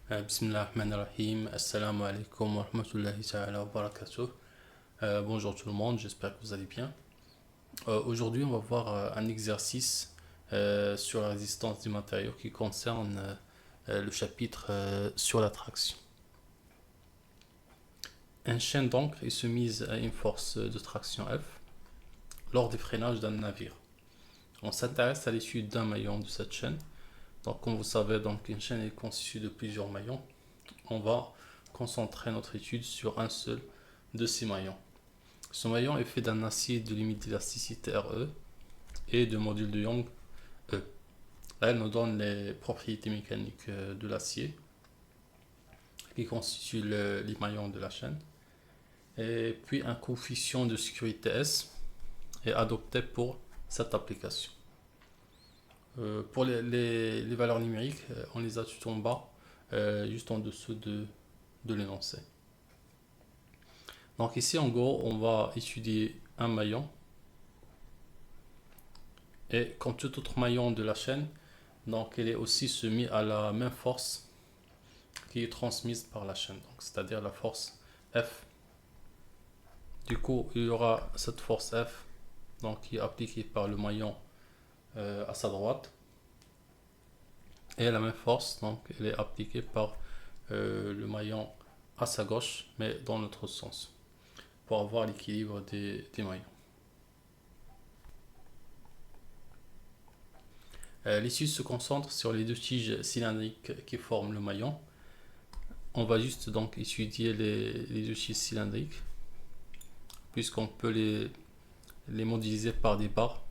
Bismillahirrahmanirrahim. Assalamu alaikum wa rahmatullahi ta'ala wa barakatuh. Bonjour tout le monde, j'espère que vous allez bien. Aujourd'hui, on va voir un exercice sur la résistance des matériaux qui concerne le chapitre sur l'attraction. Un chaîne donc est soumise à une force de traction F lors des freinages d'un navire. On s'intéresse à l'issue d'un maillon de cette chaîne. Donc, comme vous savez, donc, une chaîne est constituée de plusieurs maillons. On va concentrer notre étude sur un seul de ces maillons. Ce maillon est fait d'un acier de limite d'élasticité RE et de module de Young E. Là, elle nous donne les propriétés mécaniques de l'acier qui constitue les maillons de la chaîne. Et puis un coefficient de sécurité S est adopté pour cette application. Pour les valeurs numériques, on les a tout en bas, juste en dessous de l'énoncé. Donc ici, en gros, on va étudier un maillon. Et comme tout autre maillon de la chaîne, donc elle est aussi soumise à la même force qui est transmise par la chaîne, c'est-à-dire la force F. Du coup, il y aura cette force F donc, qui est appliquée par le maillon à sa droite. Et la même force, donc, elle est appliquée par le maillon à sa gauche, mais dans l'autre sens, pour avoir l'équilibre des maillons. L'issue se concentre sur les deux tiges cylindriques qui forment le maillon. On va juste donc étudier les deux tiges cylindriques, puisqu'on peut les modéliser par des barres,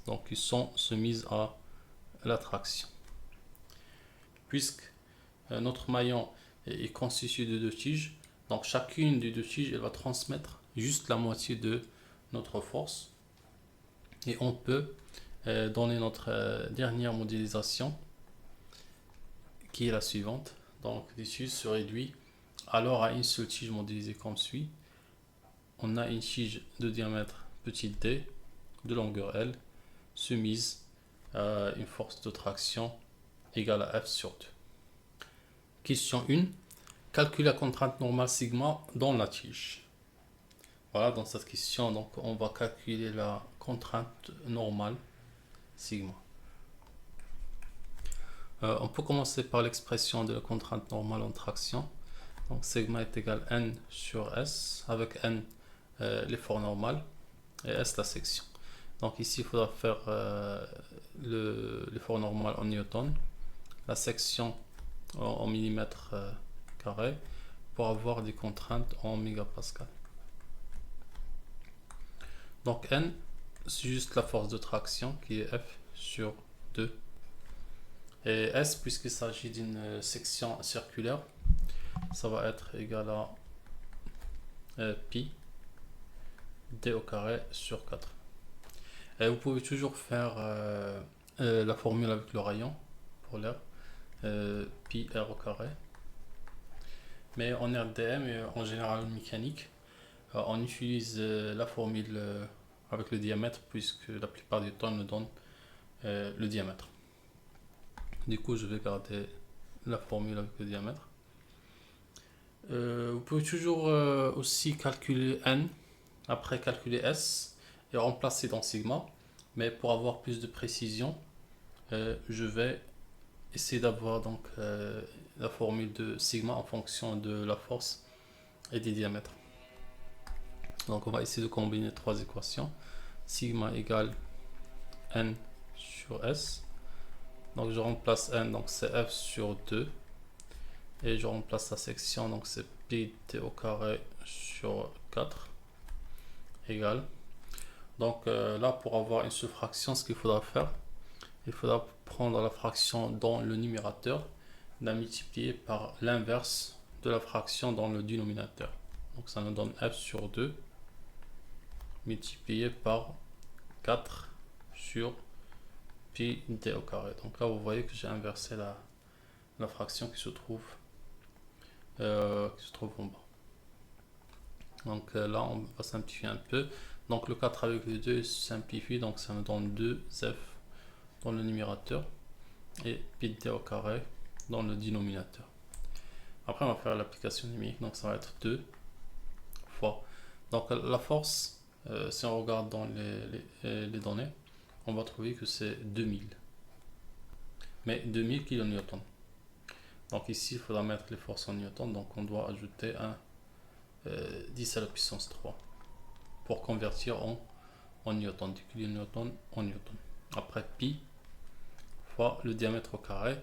donc ils sont soumises à la traction. Puisque notre maillon est constitué de deux tiges, donc chacune des deux tiges elle va transmettre juste la moitié de notre force, et on peut donner notre dernière modélisation qui est la suivante. Donc l'issue se réduit alors à une seule tige modélisée comme suit. On a une tige de diamètre petit d de longueur L soumise à une force de traction égale à F sur 2. Question 1. Calcule la contrainte normale sigma dans la tige. Voilà, dans cette question, donc, on va calculer la contrainte normale sigma. On peut commencer par l'expression de la contrainte normale en traction. Donc sigma est égal à N sur S, avec N l'effort normal et S la section. Donc ici, il faudra faire l'effort normal en newton, la section en millimètres carrés, pour avoir des contraintes en mégapascal. Donc N, c'est juste la force de traction qui est F sur 2. Et S, puisqu'il s'agit d'une section circulaire, ça va être égal à pi d au carré sur 4. Et vous pouvez toujours faire la formule avec le rayon pour l'air, pi r au carré. Mais en RDM et en général mécanique, on utilise la formule avec le diamètre, puisque la plupart du temps on nous donne le diamètre. Du coup, je vais garder la formule avec le diamètre. Vous pouvez toujours aussi calculer N, après calculer S et remplacer dans sigma. Mais pour avoir plus de précision, je vais essayer d'avoir donc la formule de sigma en fonction de la force et des diamètres. Donc on va essayer de combiner trois équations. Sigma égale N sur S. Donc je remplace N, donc c'est F sur 2. Et je remplace la section, donc c'est pi t au carré sur 4 égale. Donc là, pour avoir une seule fraction, ce qu'il faudra faire, il faudra prendre la fraction dans le numérateur, la multiplier par l'inverse de la fraction dans le dénominateur. Donc ça nous donne F sur 2 multiplié par 4 sur pi d au carré. Donc là, vous voyez que j'ai inversé la fraction qui se trouve en bas. Donc là, on va simplifier un peu. Donc le 4 avec le 2 simplifie, donc ça nous donne 2f dans le numérateur et pi d au carré dans le dénominateur. Après, on va faire l'application numérique, donc ça va être 2 fois. Donc la force, si on regarde dans les données, on va trouver que c'est 2000. Mais 2000 kN. Donc ici, il faudra mettre les forces en newton, donc on doit ajouter un 10 à la puissance 3 pour convertir en newton, du kilonewton en newton. Après pi fois le diamètre au carré.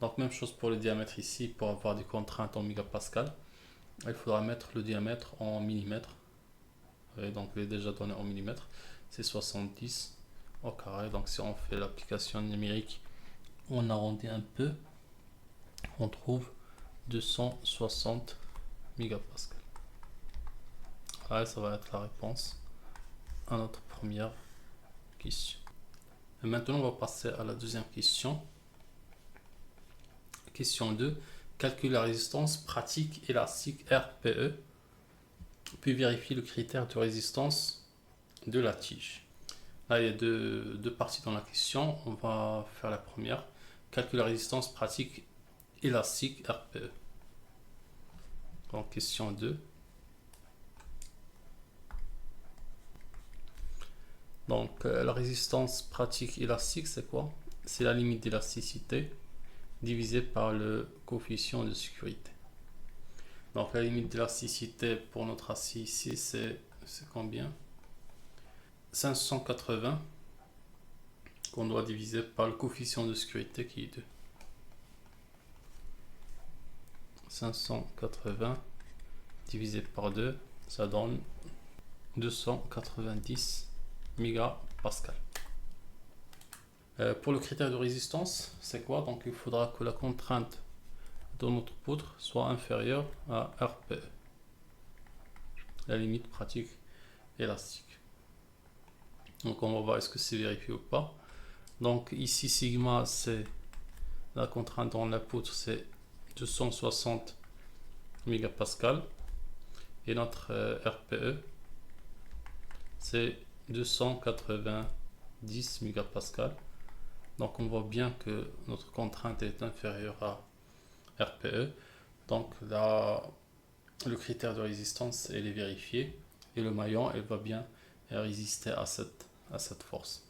Donc même chose pour le diamètre ici, pour avoir des contraintes en mégapascal, il faudra mettre le diamètre en millimètres. Et donc il est déjà donné en millimètres, c'est 70 au carré. Donc si on fait l'application numérique, on arrondit un peu, on trouve 260 mégapascal. Voilà, ça va être la réponse à notre première question. Et maintenant, on va passer à la deuxième question. Question 2. Calcule la résistance pratique élastique RPE, puis vérifie le critère de résistance de la tige. Là, il y a deux parties dans la question. On va faire la première. Calcule la résistance pratique élastique RPE. Donc, question 2. Donc, la résistance pratique élastique, c'est quoi? C'est la limite d'élasticité divisé par le coefficient de sécurité. Donc la limite d'élasticité pour notre acier ici, c'est combien? 580 qu'on doit diviser par le coefficient de sécurité qui est 2. 580 divisé par 2, ça donne 290 mégapascal. Pour le critère de résistance, c'est quoi? Donc il faudra que la contrainte de notre poutre soit inférieure à RPE, la limite pratique élastique. Donc on va voir est-ce que c'est vérifié ou pas. Donc ici sigma, c'est la contrainte dans la poutre, c'est 260 mégapascal et notre RPE c'est 290 mégapascal. Donc on voit bien que notre contrainte est inférieure à RPE. Donc là, le critère de résistance elle est vérifié et le maillon elle va bien résister à cette force.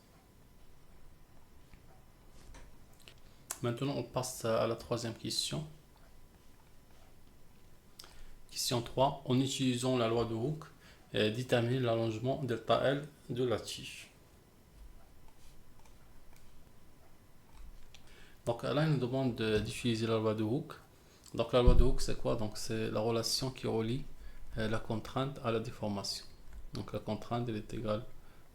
Maintenant on passe à la troisième question. Question 3. En utilisant la loi de Hooke, déterminer l'allongement delta L de la tige. Donc là, il nous demande d'utiliser la loi de Hooke. Donc la loi de Hooke, c'est quoi? Donc c'est la relation qui relie la contrainte à la déformation. Donc la contrainte, elle est égale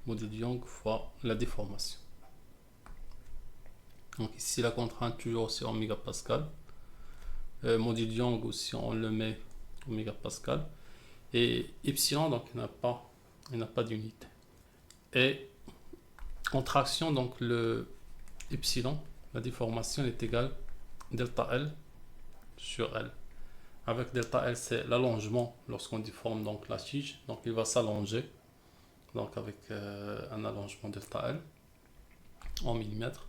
module de Young fois la déformation. Donc ici, la contrainte toujours aussi en mégapascal. Module de Young aussi, on le met en mégapascal. Et epsilon, donc il n'a pas d'unité. Et en traction, donc le epsilon, la déformation est égale delta L sur L. Avec delta L, c'est l'allongement lorsqu'on déforme donc la tige. Donc il va s'allonger. Donc avec un allongement delta L en millimètres.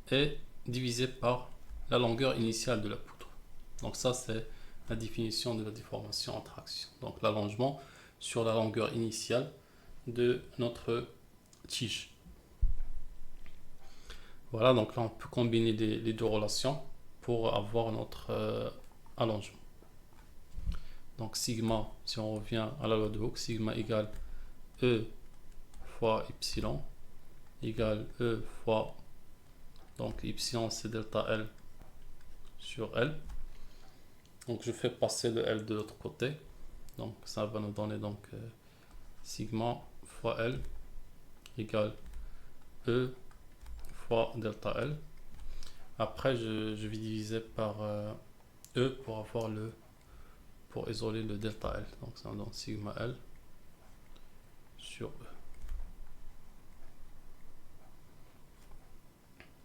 Et divisé par la longueur initiale de la poutre. Donc ça, c'est la définition de la déformation en traction. Donc l'allongement sur la longueur initiale de notre tige. Voilà, donc là on peut combiner les deux relations pour avoir notre allongement. Donc sigma, si on revient à la loi de Hooke, sigma égale E fois epsilon égale E fois, donc epsilon c'est delta L sur L. Donc je fais passer le L de l'autre côté. Donc ça va nous donner donc sigma fois L égale E fois delta L. Après je vais diviser par E pour avoir pour isoler le delta L. Donc ça donne sigma L sur E.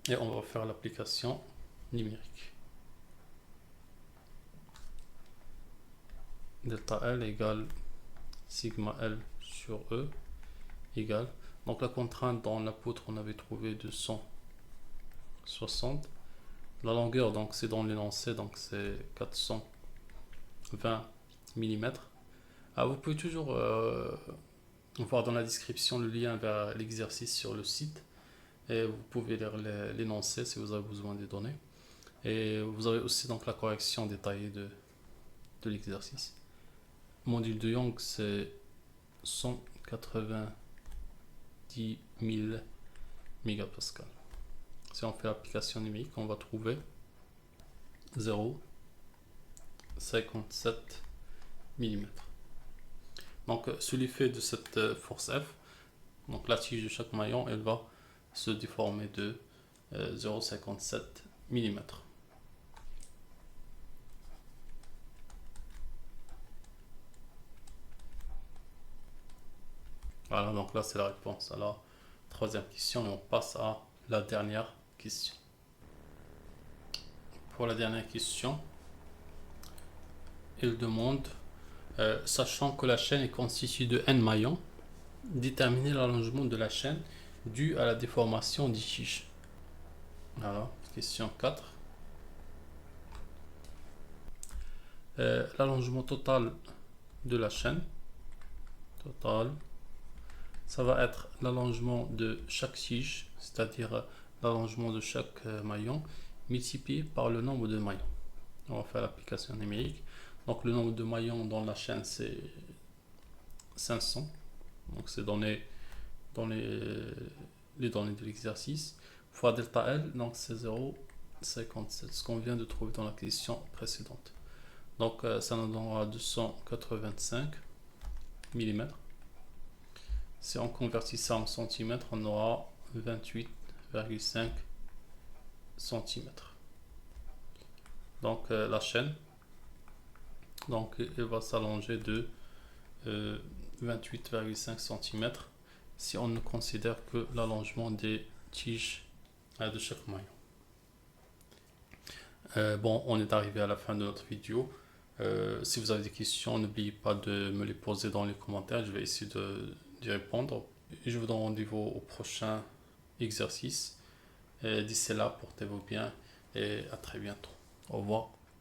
Et on va faire l'application numérique. Delta L égale sigma L sur E égale. Donc la contrainte dans la poutre, on avait trouvé 260 La longueur, donc c'est dans l'énoncé, donc c'est 420 mm. Ah, vous pouvez toujours voir dans la description le lien vers l'exercice sur le site et vous pouvez lire l'énoncé si vous avez besoin des données. Et vous avez aussi donc la correction détaillée de l'exercice. Module de Young, c'est 190 000 mégapascales. Si on fait l'application numérique, on va trouver 0,57 mm. Donc, sous l'effet de cette force F, donc la tige de chaque maillon, elle va se déformer de 0,57 mm. Voilà, donc là c'est la réponse à la troisième question et on passe à la dernière question. Pour la dernière question, il demande, sachant que la chaîne est constituée de n maillons, déterminer l'allongement de la chaîne dû à la déformation des tiges. Alors, question 4. L'allongement total de la chaîne, total, ça va être l'allongement de chaque tige, c'est-à-dire l'allongement de chaque maillon, multiplié par le nombre de maillons. On va faire l'application numérique. Donc le nombre de maillons dans la chaîne, c'est 500. Donc c'est donné dans les données de l'exercice. Fois delta L, donc c'est 0,57, ce qu'on vient de trouver dans la question précédente. Donc ça nous donnera 285 mm. Si on convertit ça en centimètres, on aura 28,5 cm. Donc la chaîne, donc elle va s'allonger de 28,5 cm si on ne considère que l'allongement des tiges de chaque maillon. Bon, on est arrivé à la fin de notre vidéo. Si vous avez des questions, n'oubliez pas de me les poser dans les commentaires. Je vais essayer d'y répondre. Et je vous donne rendez-vous au prochain exercice. D'ici là, portez-vous bien et à très bientôt. Au revoir.